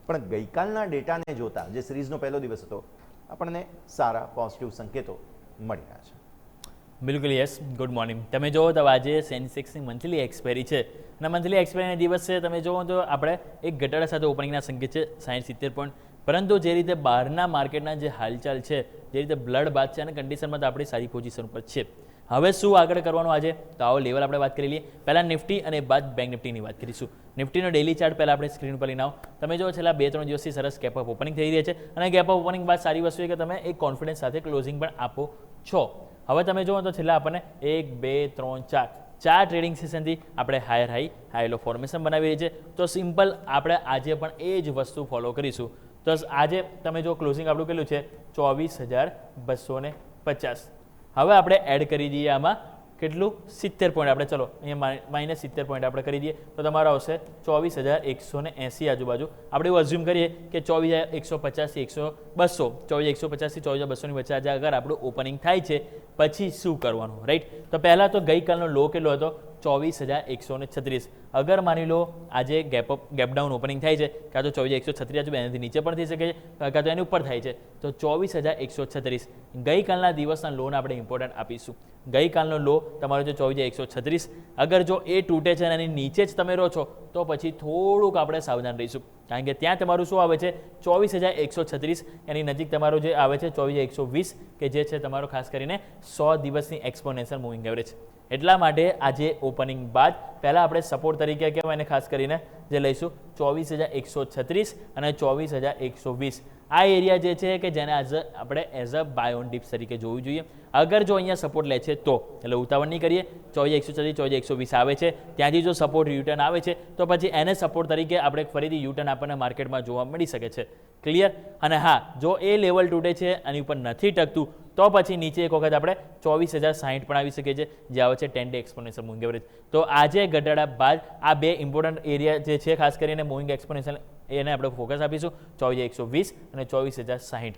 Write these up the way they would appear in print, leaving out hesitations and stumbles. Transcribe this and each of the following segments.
પણ ગઈકાલના ડેટાને જોતા જે સિરીઝનો પહેલો દિવસ હતો આપણને સારા પોઝિટિવ સંકેતો મળી રહ્યા છે. બિલકુલ યસ. Good morning. તમે જુઓ તો આજે સેન્સેક્સની મંથલી એક્સપાયરી છે અને મંથલી એક્સપાયરીના દિવસે તમે જુઓ તો આપણે એક ઘટાડા સાથે ઓપનિંગના સંકેત છે 60-70 પોઈન્ટ. પરંતુ જે રીતે બહારના માર્કેટના જે હાલચાલ છે, જે રીતે બ્લડ બાદ છે અને કન્ડિશનમાં તો આપણી સારી પોઝિશન પર છે. હવે શું આગળ કરવાનું આજે તો આવો લેવલ આપણે વાત કરી લઈએ. પહેલાં નિફ્ટી અને બાદ બેંક નિફ્ટીની વાત કરીશું. નિફ્ટીનો ડેલી ચાર્ટ પહેલાં આપણે સ્ક્રીન પર લઈને આવો. તમે જો છેલ્લા 2-3 દિવસથી સરસ ગેપ અપ ઓપનિંગ થઈ રહી છે અને ગેપ અપ ઓપનિંગ બાદ સારી વસ્તુ છે કે તમે એક કોન્ફિડન્સ સાથે ક્લોઝિંગ પણ આપો છો. હવે તમે જુઓ તો છેલ્લા આપણને 1, 2, 3, 4 ટ્રેડિંગ સેશનથી આપણે હાઈ લો ફોર્મેશન બનાવી રહી છે. તો સિમ્પલ આપણે આજે પણ એ જ વસ્તુ ફોલો કરીશું. તો આજે તમે જો ક્લોઝિંગ આપણું કેટલું છે 24,250. હવે આપણે એડ કરી દઈએ આમાં કેટલું 70 પોઈન્ટ. આપણે ચલો અહીંયા -70 પોઈન્ટ આપણે કરી દઈએ તો તમારો આવશે 24,180 આજુબાજુ. આપણે એવું અઝ્યુમ કરીએ કે 24,150 થી 200 24,150 થી 24,200 ની વચ્ચે આજે અગર આપણું ઓપનિંગ થાય છે પછી શું કરવાનું, રાઈટ? તો પહેલાં તો ગઈકાલનો લો કેટલો હતો 24,136. અગર માની લો આજે ગેપ ડાઉન ઓપનિંગ થાય છે કાં તો 24,136 આજુ એનાથી નીચે પણ થઈ શકે છે કાં તો એની ઉપર થાય છે તો 24,136 ગઈકાલના દિવસના લોન આપણે ઇમ્પોર્ટન્ટ આપીશું. ગઈકાલનો લો તમારો જો 24,136 અગર જો એ તૂટે છે અને એની નીચે જ તમે રહો છો તો પછી થોડુંક આપણે સાવધાન રહીશું, કારણ કે ત્યાં તમારું શું આવે છે 24,136. એની નજીક તમારો જે આવે છે 24,120 કે જે છે તમારો ખાસ કરીને 100 દિવસની એક્સપોનેન્શિયલ મૂવિંગ એવરેજ. એટલા માટે આજે ઓપનિંગ બાદ પહેલાં આપણે સપોર્ટ તરીકે કહેવાય એને ખાસ કરીને જે લઈશું 24,136 અને 24,120. આ એરિયા જે છે કે જેને આપણે as a buy on dips તરીકે જોવું જોઈએ. અગર જો અહીંયા સપોર્ટ લે છે તો એટલે ઉતાવળ નહીં કરીએ. 24,136 24,120 આવે છે, ત્યાંથી જો સપોર્ટ યુટર્ન આવે છે તો પછી એને સપોર્ટ તરીકે આપણે ફરીથી યુટર્ન આપણને માર્કેટમાં જોવા મળી શકે છે. ક્લિયર? અને હા, જો એ લેવલ તૂટે છે આની ઉપર નથી ટકતું તો પછી નીચે એક વખત આપણે 24,060 પણ આવી શકે છે જે આવે છે 10 ડે એક્સપોનેન્શિયલ મૂવિંગ એવરેજ. તો આજે ઘટાડા બાદ આ બે ઇમ્પોર્ટન્ટ એરિયા જે છે ખાસ કરીને મૂવિંગ એક્સપોનેન્શિયલ એને આપણે ફોકસ આપીશું 24,120 અને 24,060.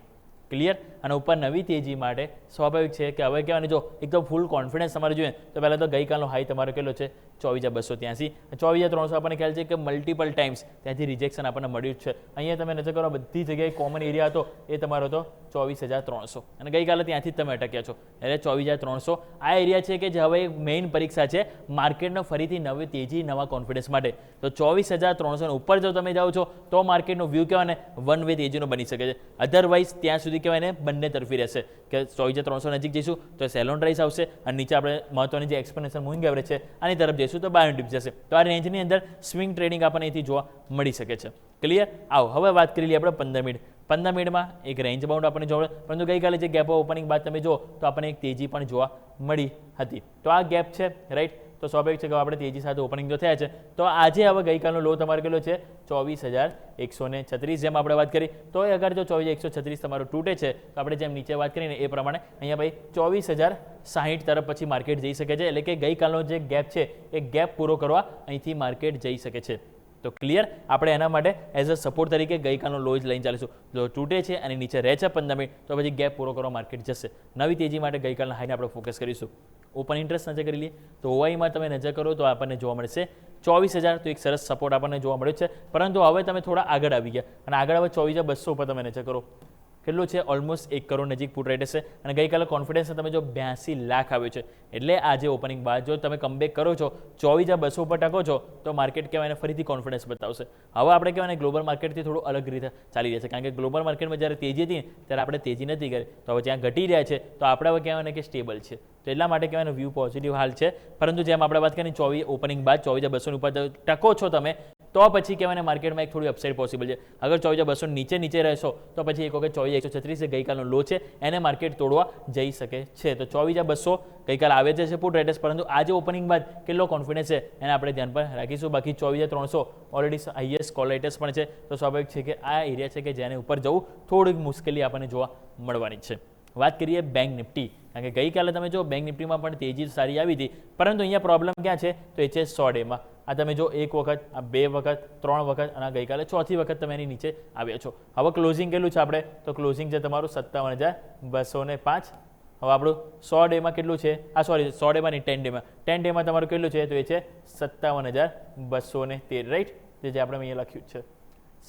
ક્લિયર? અને ઉપર નવી તેજી માટે સ્વાભાવિક છે કે હવે કહેવાની જો એકદમ ફૂલ કોન્ફિડન્સ તમારે જોઈએ તો પહેલાં તો ગઈકાલનો હાઈ તમારો કેટલો છે 24,283. 24,300 આપણને ખ્યાલ છે કે મલ્ટિપલ ટાઈમ્સ ત્યાંથી રિજેક્શન આપણને મળ્યું જ છે. અહીંયા તમે નજર કરો બધી જગ્યાએ કોમન એરિયા હતો એ તમારો હતો 24,300 અને ગઈકાલે ત્યાંથી જ તમે અટક્યા છો એટલે 24,300 આ એરિયા છે કે જે હવે મેઇન પરીક્ષા છે માર્કેટનો ફરીથી નવી તેજી નવા કોન્ફિડન્સ માટે. તો 24,300 ઉપર જો તમે જાઓ છો તો માર્કેટનો વ્યૂ કહેવાય ને વન વે તેજીનો બની શકે છે. અધરવાઇઝ ત્યાં સુધી કહેવાય ને બંને તરફી રહેશે કે 24,300 નજીક જઈશું તો સેલોન રાઈસ આવશે અને નીચે આપણે મહત્વની જે એક્સપોનેન્શિયલ મૂવિંગ એવરેજ છે આની તરફ જઈશું તો બાય ઓન ડિપ્સ જશે. તો આ રેન્જની અંદર સ્વિંગ ટ્રેડિંગ આપણને અહીંથી જોવા મળી શકે છે. ક્લિયર? આવો હવે વાત કરી લઈએ આપણે 15 મિનિટ. 15 મિનિટમાં એક રેન્જ બાઉન્ડ આપણને જોવા, પરંતુ ગઈકાલે જે ગેપ ઓપનિંગ બાદ તમે જો તો આપણને એક તેજી પણ જોવા મળી હતી. તો આ ગેપ છે, રાઈટ? તો સ્વાભાવિક છે કે આપણે તેજી સાથે ઓપનિંગ જો થયા છે તો આજે હવે ગઈકાલનો લો તમારો કેટલો છે 24,136 જેમ આપણે વાત કરી. તો અગર જો 24,136 તમારો તૂટે છે તો આપણે જેમ નીચે વાત કરીને એ પ્રમાણે અહીંયા ભાઈ 24,060 તરફ પછી માર્કેટ જઈ શકે છે. એટલે કે ગઈકાલનો જે ગેપ છે એ ગેપ પૂરો કરવા અહીંથી માર્કેટ જઈ શકે છે. તો ક્લિયર? આપણે એના માટે એઝ અ સપોર્ટ તરીકે ગઈકાલનો લો જ લઈને ચાલીશું. જો તૂટે છે અને નીચે રહે છે 15 મિનિટ તો પછી ગેપ પૂરો કરવા માર્કેટ જશે. નવી તેજી માટે ગઈકાલના હાઈને આપણે ફોકસ કરીશું. ઓપન ઇન્ટરેસ્ટ નજર કરી લઈએ તો ઓઆઈમાં તમે નજર કરો તો આપણને જોવા મળશે 24,000. તો એક સરસ સપોર્ટ આપણને જોવા મળ્યો છે, પરંતુ હવે તમે થોડા આગળ આવી ગયા અને આગળ હવે 24,200 ઉપર તમે નજર કરો કેટલું છે ઓલમોસ્ટ 1 કરોડ નજીક પુટ રેટ હશે અને ગઈકાલે કોન્ફિડન્સ તમે જો 82 લાખ આવ્યો છે. એટલે આજે ઓપનિંગ બાદ જો તમે કમબેક કરો છો 24,200 ઉપર ટકો છો તો માર્કેટ કહેવાય ફરીથી કોન્ફિડન્સ બતાવશે. હવે આપણે કહેવાય ગ્લોબલ માર્કેટથી થોડું અલગ રીતે ચાલી રહ્યા છે, કારણ કે ગ્લોબલ માર્કેટમાં જ્યારે તેજી હતી ત્યારે આપણે તેજી નથી કરી, તો હવે જ્યાં ઘટી રહ્યા છે તો આપણે હવે કહેવાય કે સ્ટેબલ છે. તો એટલા માટે કહેવાય વ્યૂ પોઝિટિવ હાલ છે. પરંતુ જેમ આપણે વાત કરીએ 24 ઓપનિંગ બાદ 24,200 ઉપર ટકો છો તમે તો પછી કહેવાય માર્કેટમાં એક થોડી અપસાઇડ પોસિબલ છે. અગર 24,200 નીચે રહેશો તો પછી એક વખત 24,136 ગઈકાલનો લો છે એને માર્કેટ તોડવા જઈ શકે છે. તો 24,200 ગઈકાલ આવે છે પુટ રેટેસ, પરંતુ આજે ઓપનિંગ બાદ કેટલો કોન્ફિડન્સ છે એને આપણે ધ્યાન પર રાખીશું. બાકી 24,300 ઓલરેડી હાઈએસ્ટ કોલ રેટેસ પણ છે, તો સ્વાભાવિક છે કે આ એરિયા છે કે જેને ઉપર જવું થોડીક મુશ્કેલી આપણને જોવા મળવાની છે. વાત કરીએ બેંક નિફ્ટી, કારણ કે ગઈકાલે તમે જો બેંક નિફ્ટીમાં પણ તેજી સારી આવી હતી, પરંતુ અહીંયા પ્રોબ્લેમ ક્યાં છે તો એ છે 100 ડેમાં. આ તમે જો એક વખત, આ 2 વખત, 3 વખત અને ગઈકાલે 4થી વખત તમે એની નીચે આવ્યા છો. હવે ક્લોઝિંગ કેટલું છે આપણે તો ક્લોઝિંગ છે તમારું 57,205. હવે આપણું 100 ડેમાં કેટલું છે, 100 ડેમાં નહીં 10 ડેમાં, 10 ડેમાં તમારું કેટલું છે તો એ છે 57,213, રાઈટ? જે આપણે અહીંયા લખ્યું છે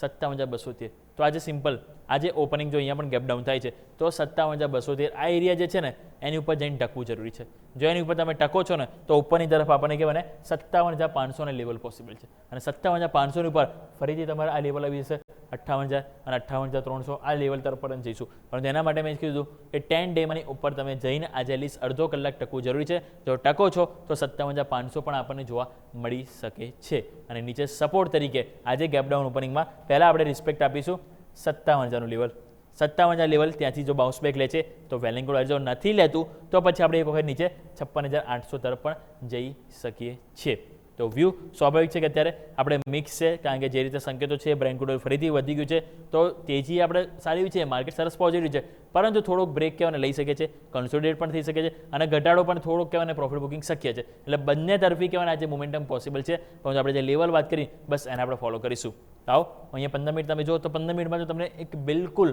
57,213. તો આજે સિમ્પલ આજે ઓપનિંગ જો અહીંયા પણ ગેપ ડાઉન થાય છે તો 57,213 આ એરિયા જે છે ને એની ઉપર જઈને ટકવું જરૂરી છે. જો એની ઉપર તમે ટકો છો ને તો ઉપરની તરફ આપણને કહેવાય ને 57,500 લેવલ પોસિબલ છે અને 57,500 ની ઉપર ફરીથી તમારે આ લેવલ આવી જશે 58,000 અને 58,300 આ લેવલ તરફ પણ જઈશું. પરંતુ એના માટે મેં કીધું કે 10 ડેમાંની ઉપર તમે જઈને આજે એટલીસ્ટ અડધો કલાક ટકવું જરૂરી છે. જો ટકો છો તો 57,500 પણ આપણને જોવા મળી શકે છે. અને નીચે સપોર્ટ તરીકે આજે ગેપડાઉન ઓપનિંગમાં પહેલાં આપણે રિસ્પેક્ટ આપીશું 57,000નું લેવલ. 57,000 લેવલ ત્યાંથી જો બાઉન્સ બેક લે છે તો વેલ એન્ડ ગુડ. જો નથી લેતું તો પછી આપણે એક વખત નીચે 56,800 તરફ પણ જઈ શકીએ છીએ. તો વ્યૂ સ્વાભાવિક છે કે અત્યારે આપણે મિક્સ છે કારણ કે જે રીતે સંકેતો છે બ્રેન્ટ ક્રૂડ ઓઇલ ફરીથી વધી ગયું છે તો તેજી આપણે સારી એવી છે, માર્કેટ સરસ પોઝિટિવ છે, પરંતુ થોડોક બ્રેક કહેવાને લઈ શકે છે, કન્સોલિડેટ પણ થઈ શકે છે અને ઘટાડો પણ થોડોક કહેવાને પ્રોફિટ બુકિંગ શક્ય છે. એટલે બંને તરફી કહેવાને આજે મોમેન્ટમ પોસિબલ છે. પરંતુ આપણે જે લેવલ વાત કરી બસ એને આપણે ફોલો કરીશું. આવો અહીંયા 15 મિનિટ તમે જો તો 15 મિનિટમાં જો તમને એક બિલકુલ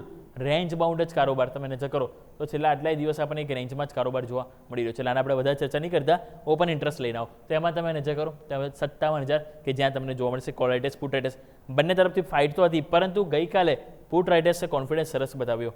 રેન્જ બાઉન્ડ જ કારોબાર તમે નજર કરો તો છેલ્લા આટલાય દિવસ આપણને એક રેન્જમાં જ કારોબાર જોવા મળી રહ્યો છે. એટલે આને આપણે વધારે ચર્ચા નહીં કરતા, ઓપન ઇન્ટરેસ્ટ લઈને આવો તો એમાં તમે નજર કરો તો 57,000 કે જ્યાં તમને જોવા મળશે કોલ રાઇટર્સ પુટ રાઇટર્સ બંને તરફથી ફાઇટ તો હતી, પરંતુ ગઈકાલે પુટ રાઇટર્સે કોન્ફિડન્સ સરસ બતાવ્યો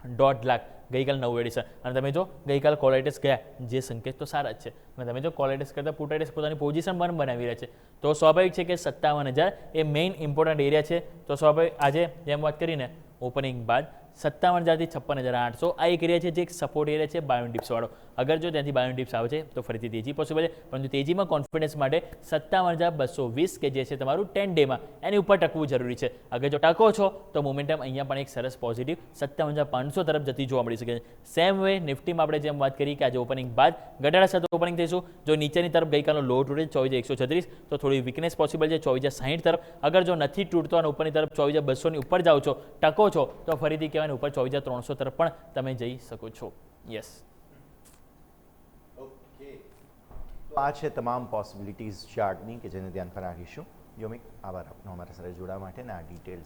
1.5 લાખ ગઈકાલ 9 એડિશન અને તમે જો ગઈકાલ કોલ રાઇટર્સ ગયા જે સંકેત તો સારા જ છે અને તમે જો કોલ રાઇટર્સ કરતાં પુટ રાઇટર્સ પોતાની પોઝિશન પણ બનાવી રહ્યા છે તો સ્વાભાવિક છે કે 57,000 એ મેઇન ઇમ્પોર્ટન્ટ એરિયા છે. તો સ્વાભાવિક આજે જેમ વાત કરીને ઓપનિંગ બાદ 57,000થી 56,800 આ એક એરિયા છે જે એક સપોર્ટ એરિયા છે બાયોન ડિપ્સ વાળો. અગર જો ત્યાંથી બાયોન ડિપ્સ આવે છે તો ફરીથી તેજી પોસિબલ છે, પરંતુ તેજીમાં કોન્ફિડન્સ માટે 57,220 કે જે છે તમારું 10 ડેમાં એની ઉપર ટકવું જરૂરી છે. અગર જો ટકો છો તો મોમેન્ટમ અહીંયા પણ એક સરસ પોઝિટિવ 57,500 તરફ જતી જોવા મળી શકે છે. સેમ વે નિફ્ટીમાં આપણે જેમ વાત કરી કે આજે ઓપનિંગ બાદ ઘટાડા સાથે ઓપનિંગ થઈશું. જો નીચેની તરફ ગઈકાલનો લો તૂટે 24,136 તો થોડી વીકનેસ પોસિબલ છે 24,060 તરફ. અગર જો નથી તૂટતો અને ઉપરની તરફ 24,200 ની ઉપર જાઓ છો, ટકો છો તો ફરીથી કહેવાય ઉપર 24,300 તરફ પણ તમે જઈ શકો છો. Yes, okay. તો આ છે તમામ પોસિબિલિટીઝ ચાર્ટની કે જેને ધ્યાનમાં રાખીશું. યોમિક, આભાર આપનો અમારા સાથે જોડાવા માટે ને આ ડિટેલ્સ